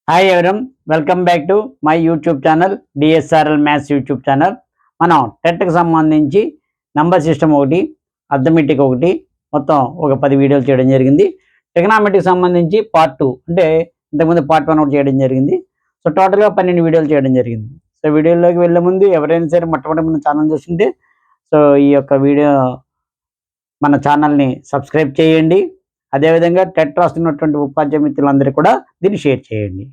Hi ఎవరం, welcome back to my YouTube channel DSRL maths YouTube channel. మనం టెట్కి సంబంధించి number system ఒకటి, arithmetic ఒకటి, మొత్తం ఒక 10 వీడియోలు చేయడం జరిగింది. ట్రిగనామెట్రీకి సంబంధించి పార్ట్ 2 అంటే ఇంతకుముందు పార్ట్ 1 ఒకటి చేయడం జరిగింది. సో టోటల్గా 12 వీడియోలు చేయడం జరిగింది. సో వీడియోలోకి వెళ్ళే ముందు ఎవరైనా సరే మొట్టమొదటి మన ఛానల్ చూస్తుంటే సో ఈ యొక్క వీడియో మన ఛానల్ని సబ్స్క్రైబ్ చేయండి. అదేవిధంగా టెట్ రాస్తున్నటువంటి ఉపాధ్యాయ మిత్రులందరూ కూడా దీన్ని షేర్ చేయండి.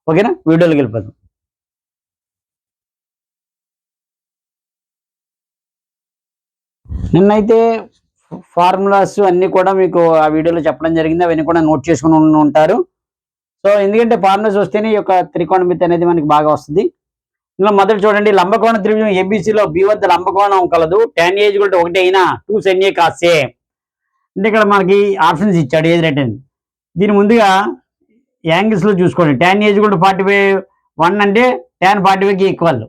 ఓకేనా, వీడియోలోకి వెళ్ళిపోదాం. నిన్నైతే ఫార్ములాస్ అన్నీ కూడా మీకు ఆ వీడియోలో చెప్పడం జరిగింది. అవన్నీ కూడా నోట్ చేసుకుని ఉంటారు. సో ఎందుకంటే ఫార్ములాస్ వస్తేనే ఈ యొక్క త్రికోణమితి అనేది మనకి బాగా వస్తుంది. ఇందులో మొదటి చూడండి, లంబకోణ త్రిభుజం ఏబిసిలో బి వద్ద లంబకోణం కలదు. tan A = 1 అయినా 2 sin A cos A. అంటే ఇక్కడ మనకి ఆప్షన్స్ ఇచ్చాడు ఏది రైట్ అని. దీని ముందుగా యాంగిల్స్లో చూసుకోండి. tan A = 45 1 అంటే tan 45కి ఈక్వల్.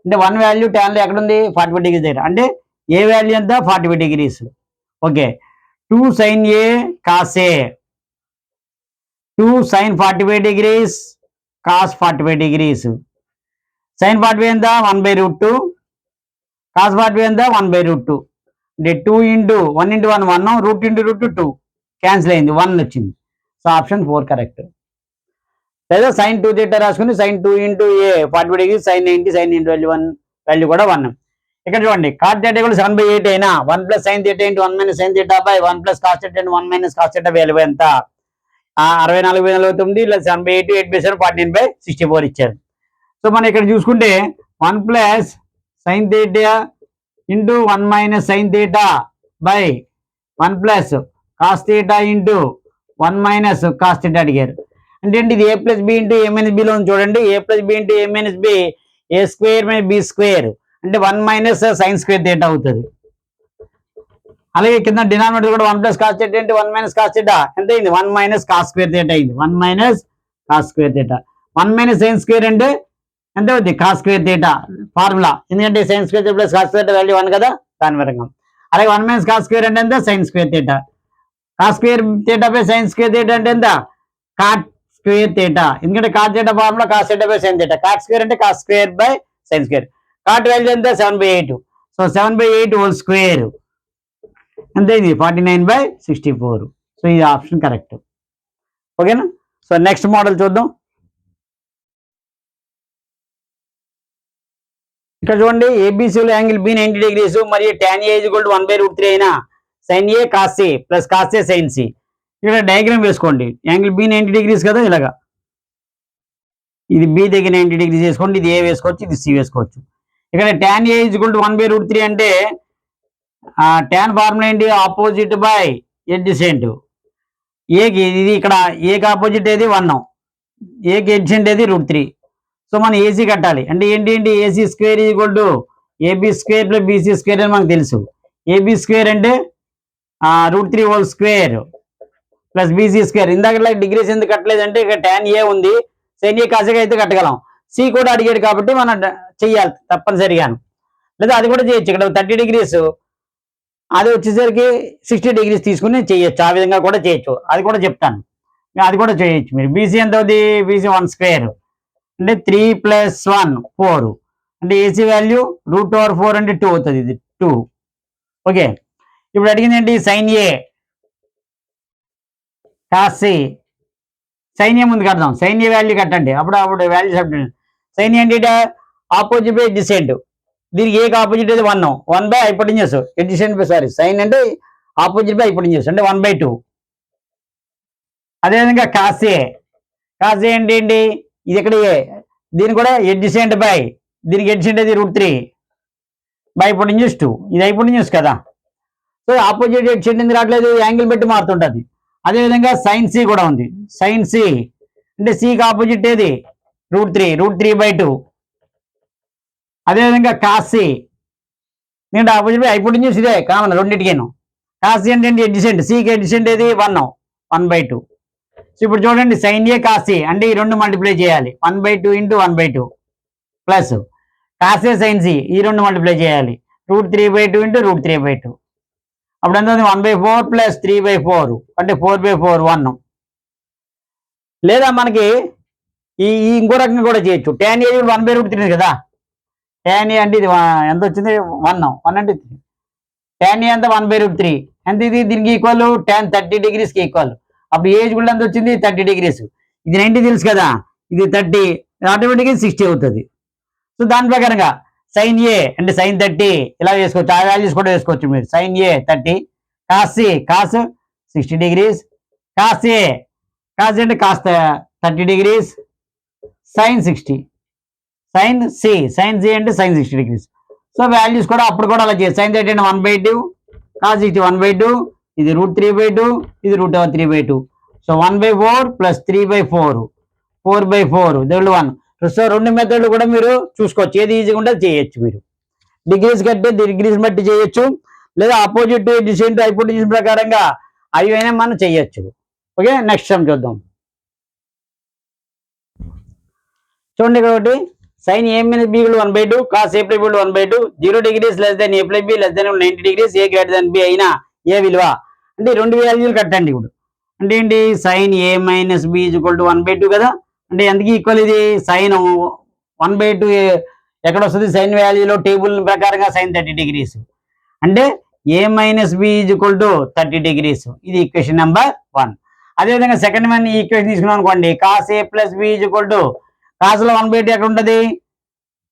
అంటే 1 వాల్యూ ట్యాన్లో ఎక్కడుంది? 45 డిగ్రీస్ దగ్గర. అంటే ఏ వాల్యూ ఎంత? 45 degrees. Okay, 2 sin A cos A, 2 sin 45 degrees cos 45 degrees. sin 45 ఎంత? 1/√2, cos 45 ఎంత? 1/√2. అంటే 2 × 1 × 1 1, రూట్ ఇంటూ రూట్ 2 క్యాన్సిల్ అయింది, 1 వచ్చింది. So option 4 correct. లేదా sin 2θ రాసుకుని sin 2 × A 45 degree, sin 90, sin 90 value కూడా 1. ఇక్కడ చూడండి, cot θ = 7/8 అయినా 1 + sin θ × 1 - sin θ 1 + cos θ × 1 - cos θ value ఎంత? 64/49 లేదా 7/8, 8/7 49/64 ఇచ్చారు. సో మనం ఇక్కడ చూసుకుంటే 1 + sin θ × 1 - sin θ 1 + cos θ × 1 - cos θ అడిగారు. అంటే ఇది A + B × A - Bలో చూడండి. A + B × A - B, A² - B², అంటే 1 - sin² θ అవుతుంది. అలాగే కింద డినామినేటర్ కూడా 1 + cos θ × 1 - cos θ ఎంత అయింది? 1 - cos² θ అయింది. 1 - cos² θ. 1 - sin² అంటే ఎంత అవుతుంది? cos² θ formula. ఎందుకంటే sin² θ + cos² θ వాల్యూ 1 కదా, దాని వరకు. అలాగే 1 - cos² అంటే ఎంత? sin² θ. cos² θ / sin² θ అంటే ఎంత? cot² θ. ఎందుకంటే cos θ formula cos θ / sin θ. cot² అంటే cos² / sin². cot వాల్యూ ఎంత? 7/8. సో 7/8 హోల్ స్క్వేర్ ఎంత అయింది? 49/64. సో ఇది ఆప్షన్ కరెక్ట్. ఓకేనా. సో నెక్స్ట్ మోడల్ చూద్దాం. ఇక్కడ చూడండి, ఏబిసిలో యాంగిల్ బి 90 డిగ్రీస్ మరియు tan A = 1/√3 అయినా sin A cos A + cos A sin C. ఇక్కడ డయాగ్రామ్ వేసుకోండి. యాంగిల్ బి 90 డిగ్రీస్ కదా, ఇలాగా. ఇది బి దగ్గర 90 డిగ్రీస్ వేసుకోండి. ఇది ఏ వేసుకోవచ్చు, ఇది సి వేసుకోవచ్చు. ఇక్కడ tan A = 1/√3 అంటే tan ఫార్ములా ఏంటి? Opposite by adjacent. ఏకి ఇది ఇక్కడ ఏకి ఆపోజిట్ ఏది 1, ఏకి ఎడ్జసెంట్ ఏది √3. సో మనం ఏసీ కట్టాలి. అంటే ఏంటి? AC² = AB² + BC² అని మనకు తెలుసు. AB² అంటే √3 హోల్ స్క్వేర్ + BC². ఇందాక డిగ్రీస్ ఎందుకు కట్టలేదు అంటే ఇక్కడ tan A ఉంది, sin A cos A అయితే కట్టగలం. సి కూడా అడిగాడు కాబట్టి మనం చెయ్యాలి తప్పనిసరిగాను. లేదా అది కూడా చేయొచ్చు. ఇక్కడ 30 డిగ్రీస్, అది వచ్చేసరికి 60 డిగ్రీస్ తీసుకుని చేయొచ్చు. ఆ విధంగా కూడా చేయొచ్చు, అది కూడా చెప్తాను. అది కూడా చేయొచ్చు మీరు. బీసీ ఎంత అవుతుంది? BC 1² అంటే 3 + 1 4. అంటే ఏసీ వాల్యూ √4 అంటే 2 అవుతుంది. ఇది 2. ఓకే, ఇప్పుడు అడిగింది ఏంటి? sin A cos C. sin A ముందు కడదాం. sin A వాల్యూ కట్టండి, అప్పుడు వాల్యూ సబ్స్టిట్యూట్. sin A అంటే ఆపోజిట్ బై ఎడ్జసెంట్. దీనికి ఏకి ఆపోజిట్ అయితే 1 హైపోటెన్యూస్ ఎడ్జసెంట్ సారీ సైన్ అంటే ఆపోజిట్ బై హైపోటెన్యూస్ అంటే 1/2. అదేవిధంగా cos A. cos A అంటే ఏంటి? ఇది ఇక్కడ ఏ, దీని కూడా ఎడ్జసెంట్ బై, దీనికి ఎడ్జసెంట్ అయితే √3 బై హైపోటెన్యూస్ 2. ఇది హైపోటెన్యూస్ కదా. సో ఆపోజిట్ ఎడ్జసెంట్ ఎందుకు రావట్లేదు? యాంగిల్ బట్టి మారుతుంటుంది. అదేవిధంగా sin C కూడా ఉంది. sin C అంటే సికి ఆపోజిట్ ఏది? √3/2. అదేవిధంగా cos C ఎందుకంటే ఆపోజిట్ బై హైపోటెన్యూస్ ఇదే కామన్ రెండింటికేను. cos C అంటే ఎడ్జసెంట్, సికి ఎడ్జసెంట్ ఏది? 1/2. సో ఇప్పుడు చూడండి, sin A cos C అంటే ఈ రెండు మల్టిప్లై చేయాలి. 1/2 × 1/2 plus cos A sin C ఈ రెండు మల్టిప్లై చేయాలి. √3/2 × √3/2. అప్పుడు ఎంత? 1/4 + 3/4 అంటే 4/4 1. లేదా మనకి ఈ ఇంకో రకంగా కూడా చేయొచ్చు. tan a 1/√3 కదా. tan a అంటే ఇది ఎంత వచ్చింది 1 అంటే tan a అంతా 1/√3 ఎంత, ఇది దీనికి ఈక్వల్ tan 30 degreesకి ఈక్వల్. అప్పుడు ఏజ్ కూడా ఎంత వచ్చింది 30 degrees. ఇది 90 తెలుసు కదా, ఇది 30 ఆటోమేటిక్గా 60 అవుతుంది. సో దాని ప్రకారంగా sin a అంటే sin 30 ఇలా వేసుకోవచ్చు. ఆ వాల్యూస్ కూడా వేసుకోవచ్చు మీరు. sin a 30, cos c cos 60 degrees, cos a అంటే cos 30 degrees, sin 60, sin c అంటే sin 60 degrees. సో వాల్యూస్ కూడా అప్పుడు కూడా అలా చేయాలి. sin 30 అంటే 1/2, cos 60 1/2, ఇది √3/2, ఇది √3/2. So 1/4 plus 3/4, 4/4 1. సో రెండు మెథడ్లు కూడా మీరు చూసుకోవచ్చు. ఏది ఈజీగా ఉంటే చేయొచ్చు. మీరు డిగ్రీస్ కట్టే డిగ్రీస్ బట్టి చేయొచ్చు, లేదా ఆపోజిట్ డిసెంట్ హైపోటెన్యూస్ ప్రకారంగా అవి అయినా మనం చేయొచ్చు. ఓకే, నెక్స్ట్ సమ్ చూద్దాం. చూడండి ఒకటి, sin a - b 1/2, cos a + b 1/2, 0 degrees less than a + b less than 90 degrees, a greater than b అయినా ఏ విలువ అంటే రెండు వాల్యూలు కట్టండి. ఇప్పుడు అంటే ఏంటి, sin a - b 1/2 కదా. అంటే ఎందుకు ఈక్వల్ ఇది, sin 1/2 ఎక్కడ వస్తుంది, సైన్ వాల్యూలో టేబుల్ ప్రకారంగా sin 30 degrees అంటే a - b 30 degrees. ఇది ఈక్వేషన్ నెంబర్ 1. అదేవిధంగా సెకండ్ వన్ ఈ ఈక్వేషన్ తీసుకున్నాం అనుకోండి, cos a + b కాస్లో 1/2 ఎక్కడ ఉంటుంది,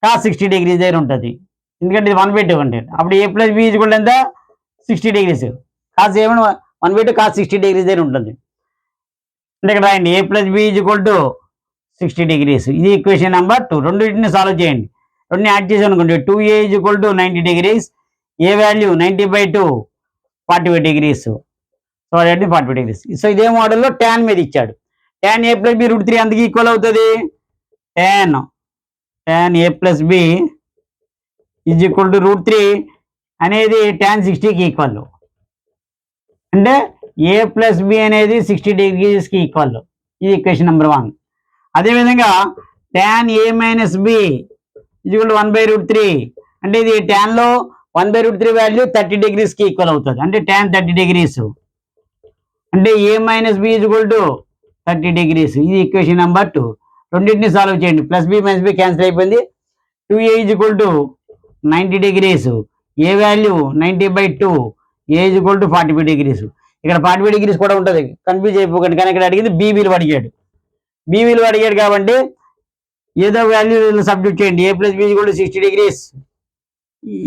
cos 60 degrees దగ్గర ఉంటుంది. ఎందుకంటే ఇది 1/2 అంటే అప్పుడు a + b ఎంత 60 degrees. cos a 1/2 cos 60 degrees దగ్గర ఉంటుంది. అంటే ఇక్కడ రాయండి a + b 60 degrees. ఇది ఈక్వేషన్ నెంబర్ 2. రెండింటిని సాల్వ్ చేయండి. రెండు యాడ్ చేసాం అనుకోండి, 2a 90 degrees, ఏ వాల్యూ 90/2 45 degrees. సో అదే 45 degrees. సో ఇదే మోడల్లో tan మీద ఇచ్చాడు. tan a + b √3 అందుకు ఈక్వల్ అవుతుంది. tan a + b √3 అనేది tan 60కి ఈక్వల్. అంటే a + b అనేది 60 degreesకి ఈక్వల్. ఇది ఈక్వేషన్ నెంబర్ 1. అదేవిధంగా tan a - b 1/√3 అంటే ఇది tan లో 1/√3 వాల్యూ 30 degreesకి ఈక్వల్ అవుతుంది. అంటే tan 30 degrees అంటే a - b 30 degrees. ఇది ఈక్వేషన్ నెంబర్ 2. రెండింటిని సాల్వ్ చేయండి. ప్లస్ b - b క్యాన్సిల్ అయిపోయింది. 2a 90 degrees, A value 90/2, a 45 degrees. ఇక్కడ 45 degrees కూడా ఉంటుంది, కన్ఫ్యూజ్ అయిపోకండి. కానీ ఇక్కడ అడిగింది b విలువ అడిగాడు. b విలువ అడిగాడు కాబట్టి ఏదో వాల్యూ సబ్స్టిట్యూట్ చేయండి. a + b 60 degrees,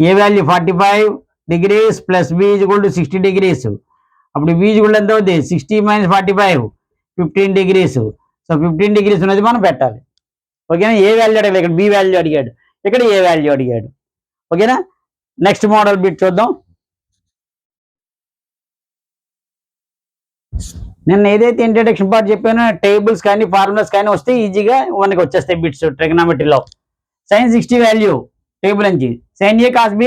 A value 45 degrees plus b 60 degrees. అప్పుడు b ఎంత అవుతుంది, 60 - 45 15 degrees. సో 15 degrees ఉన్నది మనం పెట్టాలి. ఓకేనా, ఏ వాల్యూ అడగలేదు, ఇక్కడ b వాల్యూ అడిగాడు, ఇక్కడ ఏ వాల్యూ అడిగాడు. ఓకేనా, నెక్స్ట్ మోడల్ బిట్ చూద్దాం. నేను ఏదైతే ఇంట్రడక్షన్ పార్ట్ చెప్పానో టేబుల్స్ కానీ ఫార్ములాస్ కానీ వస్తే ఈజీగా మనకి వచ్చేస్తాయి బిట్స్ ట్రిగనామెట్రీలో. sin 60 వాల్యూ టేబుల్ నుంచి sin a cos b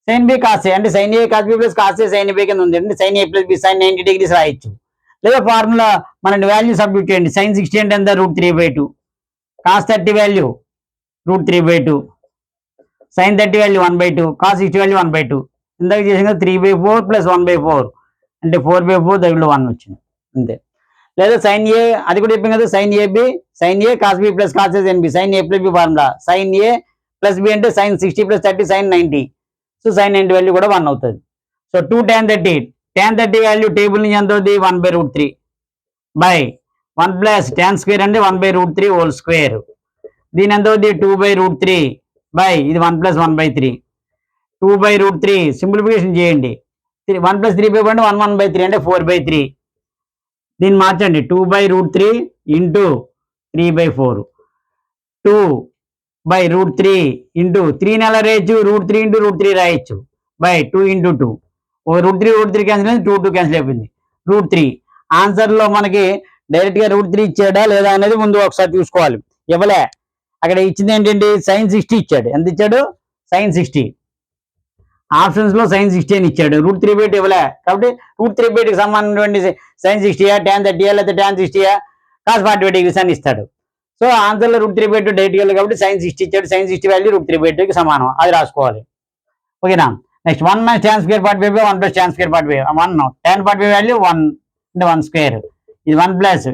sin b cos a అంటే sin a cos b + cos a sin b కింద ఉంది. అంటే sin a + b sin 90 degrees రాయొచ్చు. లేదా ఫార్ములా మన వాల్యూ సబ్స్టిట్యూట్ చేయండి. sin 60 అంటే ఎంత, √3/2, cos 30 value √3/2, sin 30 value 1/2, cos 60 value 1/2. ఇందాక చేసిన 3/4 + 1/4 అంటే 4/4 1 వచ్చింది అంతే. లేదా sin a అది కూడా చెప్పాం కదా, sin ab sin a cos b + cos a sin b, sin a + b formula sin a + b అంటే sin 60 + 30 sin 90. So sin 90 value కూడా 1 అవుతుంది. సో 2 tan 30 వాల్యూ టేబుల్ నుంచి ఎంత అవుతుంది, 1/√3 బై 1 + tan స్క్వేర్ అంటే 1/√3 హోల్ స్క్వేర్. దీని ఎంత అవుతుంది 2/√3 బై ఇది 1 + 1/3 2/√3. సింప్లిఫికేషన్ చేయండి. 1 + 3/4 అంటే 1/3 అంటే 4/3. దీన్ని మార్చండి, 2/√3 ఇంటూ 3/4 2/√3 ఇంటూ 3 నెల రాయొచ్చు, √3 ఇంటూ √3 రాయొచ్చు బై 2 ఇంటూ 2. √3 క్యాన్సిల్ అయింది, 2 క్యాన్సిల్ అయిపోయింది. √3 ఆన్సర్లో మనకి డైరెక్ట్గా √3 ఇచ్చాడా లేదా అనేది ముందు ఒకసారి చూసుకోవాలి. ఇవ్వలే, అక్కడ ఇచ్చింది ఏంటంటే sin 60 ఇచ్చాడు. ఎంత ఇచ్చాడు, sin 60. ఆప్షన్స్ లో sin 60 అని ఇచ్చాడు, √3/2 ఇవ్వలే. కాబట్టి √3/2కి సమానమైనటువంటి sin 60 tan 30 లేదా tan 60 cos 45 degrees అని ఇస్తాడు. సో ఆన్సర్లో √3/2 డైరెక్ట్ వెళ్ళి కాబట్టి sin 60 ఇచ్చాడు. sin 60 వాల్యూ √3/2కి సమానం, అది రాసుకోవాలి. ఓకేనా, next 1 - tan square 45 1 + tan square 45 1 tan 45 value 1 అంటే 1 స్క్వేర్. ఇది 1 +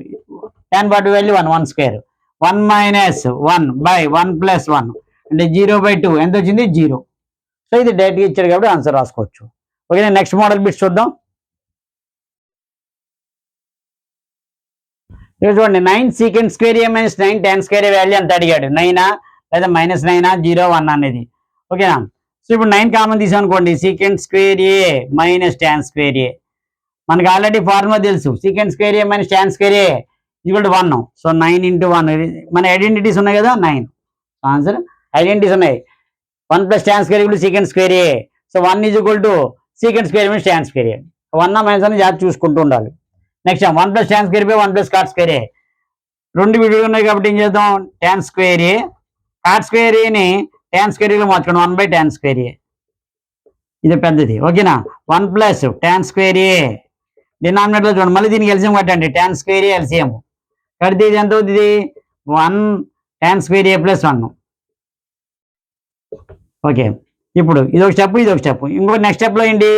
tan 45 value 1 square 1 minus 1 by 1 plus 1 అంటే 0/2 ఎంత వచ్చింది 0. సో ఇది డైరెక్ట్గా ఇచ్చాడు కాబట్టి ఆన్సర్ రాసుకోవచ్చు. ఓకే, నెక్స్ట్ మోడల్ బిట్స్ చూద్దాం. ఇక్కడ చూడండి 9 సీకెండ్ స్క్వేర్ ఏ మైనస్ 9 tan స్క్వేర్ ఏ వాల్యూ ఎంత అడిగాడు. 9 లేదా -9 0 1 అనేది. ఓకేనా, సో ఇప్పుడు 9 కామన్ తీసామనుకోండి, సీకెండ్ స్క్వేర్ ఏ మైనస్ tan స్క్వేర్ ఏ. మనకి ఆల్రెడీ ఫార్ములా తెలుసు, second square A minus tan square A equal to 1. So 9 × 1 మన ఐడెంటిటీస్ ఉన్నాయి కదా 9. ఆన్సర్ ఐడెంటిటీస్ ఉన్నాయి. 1 + tan square = secant square A. So 1 = secant square minus tan square A. 1 minus అని జాగ్రత్త చూసుకుంటూ ఉండాలి. Next 1 + tan square by 1 + cot square A. రెండు విడిగా ఉన్నాయి కాబట్టి ఏం చేద్దాం, tan square A cot square ఏని tan స్క్వేర్ ఏలో మార్చుకోండి, 1/tan స్క్వేర్ ఏ. ఇది పెద్దది. ఓకేనా, 1 + tan స్క్వేర్ ఏ డినామినేటర్లో చూడండి, మళ్ళీ దీనికి ఎల్సిఎం కట్టండి, tan స్క్వేర్ ఏ ఎల్సిఎం కడితే ఇది ఎంత అవుతుంది, 1 tan స్క్వేర్ ఏ + 1. ఓకే, ఇప్పుడు ఇదొక స్టెప్, ఇదొక స్టెప్. ఇంకో నెక్స్ట్ స్టెప్లో ఏంటి,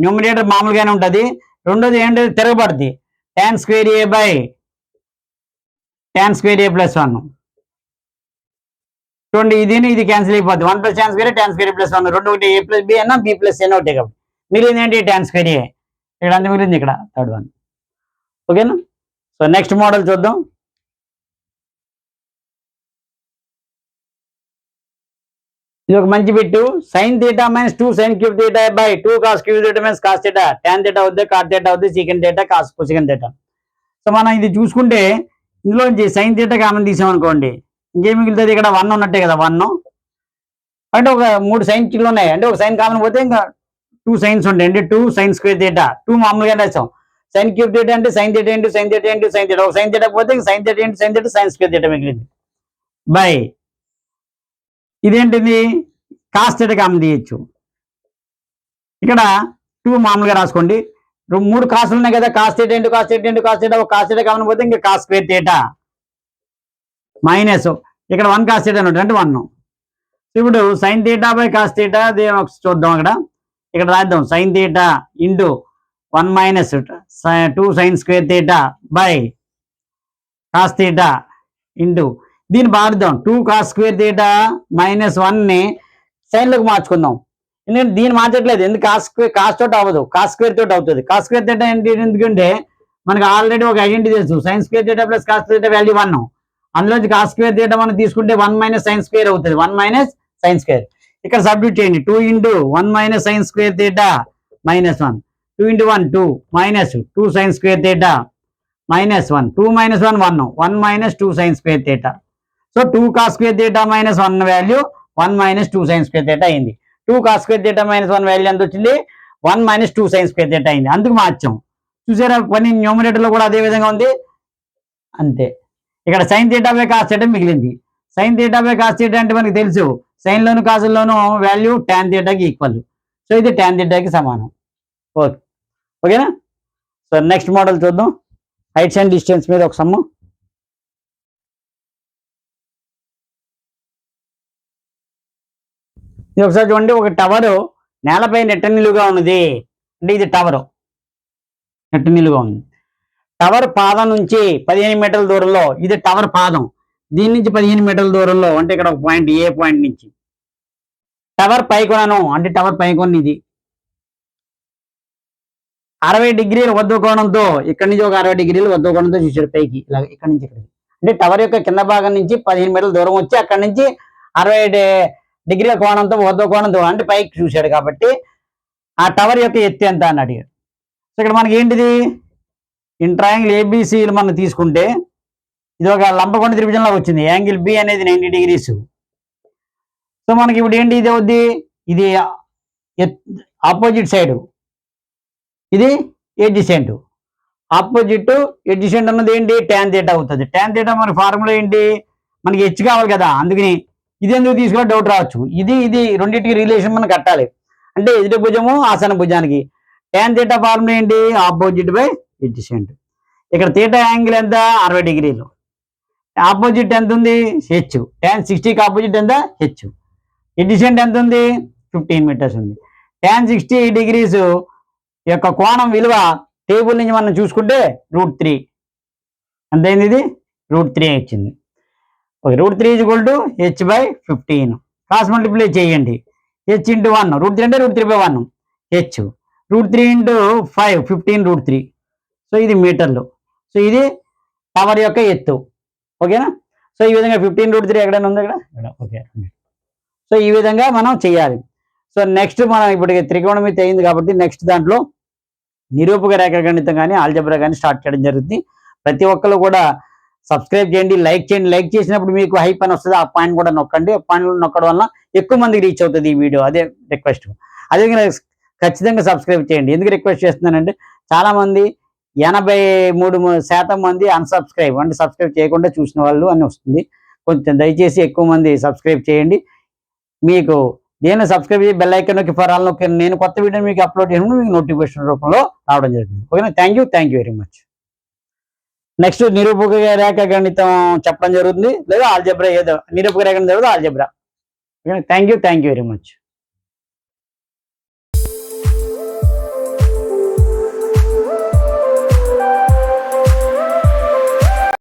న్యూమరేటర్ మామూలుగానే ఉంటుంది. రెండోది ఏంటి, తిరగబడుతుంది, tan square A by tan square A + 1. చూడండి ఇది క్యాన్సిల్ అయిపోద్ది. 1 + tan స్క్వేర్ tan స్క్వేర్ + 1 రెండు ఒకటి, a + b అన్నా b + n ఒకటే కాబట్టి మిగిలింది ఏంటి tan స్క్వేర్ ఏ. ఇక్కడ అంత మిగిలింది, ఇక్కడ థర్డ్ వన్. ఓకేనా, సో నెక్స్ట్ మోడల్ చూద్దాం. ఇది ఒక మంచి bit, sin θ - 2 sin cube θ by 2 cos cube θ - cos θ tan θ అవుద్ది, cot θ అవుద్ది, secant θ cosecant θ. సో మనం ఇది చూసుకుంటే ఇందులోంచి sin θ కామన్ తీసామనుకోండి, ఇంకేం మిగులుతుంది, ఇక్కడ 1 ఉన్నట్టే కదా. 1 అంటే ఒక 3 సైన్లు ఉన్నాయి, అంటే ఒక సైన్ కామన్ పోతే ఇంకా 2 సైన్స్ ఉంటాయి, అంటే 2 sin స్క్వేర్ θ. 2 మామూలుగా రాసాం, sin క్యూబ్ θ అంటే sin θ × sin θ × sin θ. ఒక sin θ పోతే sin θ × sin θ sin స్క్వేర్ θ మిగిలింది బై ఇదేంటిది cos θ కామన్ తీయచ్చు. ఇక్కడ 2 మామూలుగా రాసుకోండి, 3 కాసులు ఉన్నాయి కదా, cos θ × cos θ × cos θ. ఒక cos θ కామన్ పోతే ఇంకా cos స్క్వేర్ θ మైనస్ ఇక్కడ 1 cos θ ఉంటుంది, అంటే 1. ఇప్పుడు sin θ బై cos θ చూద్దాం. ఇక్కడ రాద్దాం, sin θ × 1 minus 2 sin square θ by cos θ into దీన్ని మారుద్దాం, 2 cos స్క్వేర్ θ - 1ని సైన్లోకి మార్చుకుందాం. ఎందుకంటే దీన్ని మార్చట్లేదు, ఎందుకు కాస్ తోటి అవ్వదు, cos స్క్వేర్ తోటి అవుతుంది. cos స్క్వేర్ θ ఏంటి, ఎందుకంటే మనకు ఆల్రెడీ ఒక ఐడెంటిటీ తెలుసు, sin స్క్వేర్ θ + cos θ వాల్యూ 1. అందులోంచి cos స్క్వేర్ θ మనం తీసుకుంటే 1 - sin స్క్వేర్ అవుతుంది, 1 - sin స్క్వేర్. ఇక్కడ సబ్స్టిట్యూట్ చేయండి, 2 × 1 - sin square θ - 1, 2 × 1 2 - 2 sin square θ -1, 2 - 1 1, 1 - 2 sin square θ. So 2 cos square θ - 1 value 1 - 2 sin square θ అయింది. 2 cos స్క్వేర్ θ - 1 వాల్యూ ఎంత వచ్చింది, 1 - 2 sin స్క్వేర్ θ అయింది. అందుకు మార్చాం. చూసారా, పని న్యూమరేటర్లో కూడా అదే విధంగా ఉంది. అంతే, ఇక్కడ sin θ బై cos θ మిగిలింది. sin θ బై cos θ అంటే మనకి తెలుసు, సైన్లోను కాసుల్లోను వాల్యూ tan θకి ఈక్వల్. సో ఇది tan θకి సమానం. ఓకే, ఓకేనా. సో నెక్స్ట్ మోడల్ చూద్దాం, హైట్స్ అండ్ డిస్టెన్స్ మీద ఒక సమ్ము. ఇది ఒకసారి చూడండి, ఒక టవరు నేలపై నెట్ట నిలువుగా ఉన్నది, అంటే ఇది టవరు నెట్ట నిలువుగా ఉంది. టవర్ పాదం నుంచి 15 మీటర్ల దూరంలో, ఇది టవర్ పాదం, దీని నుంచి 15 మీటర్ల దూరంలో, అంటే ఇక్కడ ఒక పాయింట్, ఏ పాయింట్ నుంచి టవర్ పైకొనను, అంటే టవర్ పైకొన ఇది 60 డిగ్రీల వద్ద కోణంతో, ఇక్కడి నుంచి ఒక 60 డిగ్రీల వద్ద కోణంతో చూసాడు పైకి, ఇలా ఇక్కడ నుంచి ఇక్కడ. అంటే టవర్ యొక్క కింద భాగం నుంచి 15 మీటర్ల దూరం వచ్చి అక్కడి నుంచి 60 డిగ్రీల కోణంతో వద్ద కోణంతో, అంటే పైకి చూశాడు కాబట్టి ఆ టవర్ యొక్క ఎత్తు ఎంత అని అడిగాడు. సో ఇక్కడ మనకి ఏంటిది, ఇన్ ట్రయాంగిల్ ఏబిసిలు మనం తీసుకుంటే ఇది ఒక లంబకోణ త్రిభుజంలో వచ్చింది, యాంగిల్ బి అనేది 90 డిగ్రీస్. సో మనకి ఇప్పుడు ఏంటి, ఇది అవుద్ది, ఇది ఆపోజిట్ సైడ్, ఇది ఎడ్జసెంట్. ఆపోజిట్ ఎడ్జసెంట్ అన్నది ఏంటి, tan θ అవుతుంది. tan θ మన ఫార్ములా ఏంటి, మనకి హెచ్ కావాలి కదా, అందుకని ఇది ఎందుకు తీసుకోవాలి డౌట్ రావచ్చు. ఇది రెండింటికి రిలేషన్ మనం కట్టాలి, అంటే ఎదుటి భుజము ఆసన భుజానికి. tan θ ఫార్ములా ఏంటి, ఆపోజిట్ బై ఎడ్జసెంట్. ఇక్కడ θ యాంగిల్ ఎంత, 60 డిగ్రీలు. ఆపోజిట్ ఎంత ఉంది, హెచ్. tan 60కి ఆపోజిట్ ఎంత, హెచ్. ఎడ్జసెంట్ ఎంత ఉంది, 15 మీటర్స్ ఉంది. tan 60 డిగ్రీస్ యొక్క కోణం విలువ టేబుల్ నుంచి మనం చూసుకుంటే √3 అంతైంది, ఇది √3 వచ్చింది. ఓకే √3 h/15 క్రాస్ మల్టిప్లై చేయండి. h ఇంటూ 1 √3 అంటే √3/1 h √3 ఇంటూ 5 15 √3. సో ఇది మీటర్లు. సో ఇది టవర్ యొక్క ఎత్తు. ఓకేనా. సో ఈ విధంగా 15 √3 ఎక్కడైనా ఉంది ఇక్కడ ఓకే. సో ఈ విధంగా మనం చేయాలి. సో నెక్స్ట్ మనం ఇప్పుడు త్రికోణమితి అయింది కాబట్టి నెక్స్ట్ దాంట్లో నిరూపక రేఖాగణితం కానీ ఆల్జబ్రా కానీ స్టార్ట్ చేయడం జరుగుతుంది. ప్రతి ఒక్కరు కూడా సబ్స్క్రైబ్ చేయండి, లైక్ చేయండి. లైక్ చేసినప్పుడు మీకు హైప్ అని వస్తుంది, ఆ పాయింట్ కూడా నొక్కండి. ఆ పాయింట్ నొక్కడం వల్ల ఎక్కువ మందికి రీచ్ అవుతుంది ఈ వీడియో, అదే రిక్వెస్ట్. అదేవిధంగా ఖచ్చితంగా సబ్స్క్రైబ్ చేయండి. ఎందుకు రిక్వెస్ట్ చేస్తున్నానంటే చాలామంది 83% మంది అన్సబ్స్క్రైబ్ అంటే సబ్స్క్రైబ్ చేయకుండా చూసిన వాళ్ళు అని వస్తుంది. కొంచెం దయచేసి ఎక్కువ మంది సబ్స్క్రైబ్ చేయండి. మీకు నేను సబ్స్క్రైబ్ చేసి బెల్ ఐకాన్ నొక్కి ఫర్ ఆల్ నొక్కి నేను కొత్త వీడియో మీకు అప్లోడ్ చేసినప్పుడు మీకు నోటిఫికేషన్ రూపంలో రావడం జరుగుతుంది. ఓకేనా. Thank you very much. Next నిరూపక రేఖ గణితం చెప్పడం జరుగుతుంది, లేదా ఆల్జబ్రా ఏదో నిరూపక రేఖ జరుగుతుంది algebra. Okay thank you very much.